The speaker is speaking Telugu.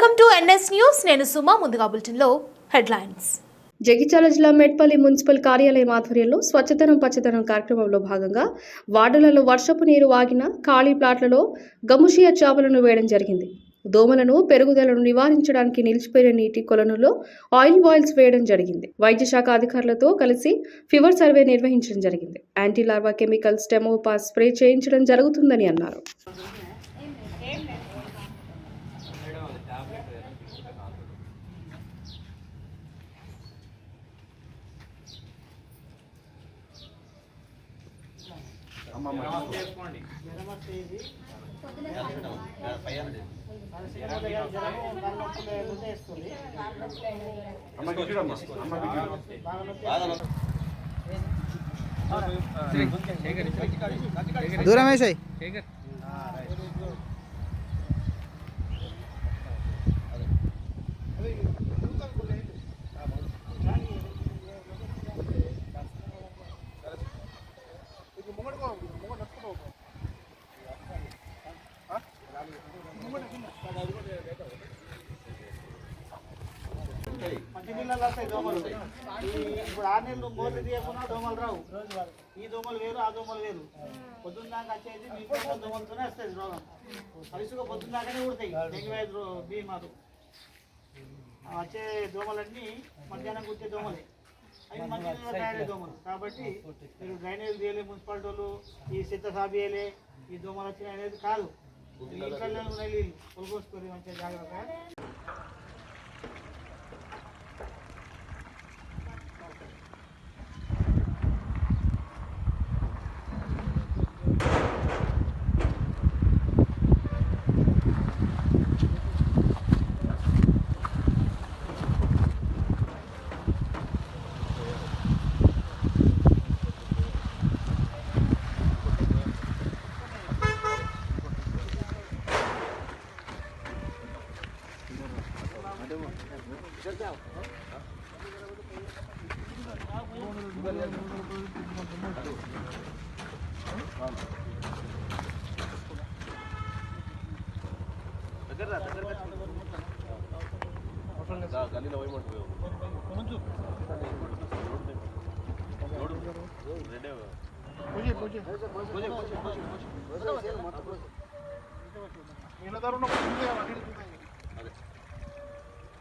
Welcome to NS news. నేను సుమా. ముందుగా బులెటిన్లో హెడ్లైన్స్. జగిత్యాల జిల్లా మెట్పల్లి మున్సిపల్ కార్యాలయం ఆధ్వర్యంలో స్వచ్ఛతనం పచ్చదనం కార్యక్రమంలో భాగంగా వార్డులలో వర్షపు నీరు ఆగిన ఖాళీ ప్లాట్లలో గముషియా చేపలను వేయడం జరిగింది. దోమలను పెరుగుదలను నివారించడానికి నిలిచిపోయిన నీటి కొలనులో ఆయిల్ బాయిల్స్ వేయడం జరిగింది. వైద్య శాఖ అధికారులతో కలిసి ఫీవర్ సర్వే నిర్వహించడం జరిగింది. యాంటీ లార్వా కెమికల్స్ టెమోపాస్ స్ప్రే చేయించడం జరుగుతుందని అన్నారు. దూరం వేసాయి. మంచి నీళ్ళలో వస్తాయి దోమలు. ఇప్పుడు 6 నెలలు మోర్లు తీయకుండా దోమలు రావు. ఈ దోమలు వేరు, ఆ దోమలు వేరు. పొద్దున్న దాకా వచ్చేది మీకు దోమలతోనే వస్తుంది రోగం. పరిస్థితిగా పొద్దున్న దాకానే ఉడతాయి. డెంగ్యూ వ్యాధి బీమారు వచ్చే దోమలన్నీ మధ్యాహ్నం కుట్టే దోమలే. అవి మంచి నీళ్ళలో తయారయ్యే దోమలు. కాబట్టి మీరు డ్రైనేజ్ తీయలే, మున్సిపాలిటీ వాళ్ళు ఈ సిద్ధ సాబియలే ఈ దోమలు వచ్చినాయి అనేది కాదు. ఇంట్లో నీళ్ళు పొలకోసుకొని మంచిగా జాగ్రత్త.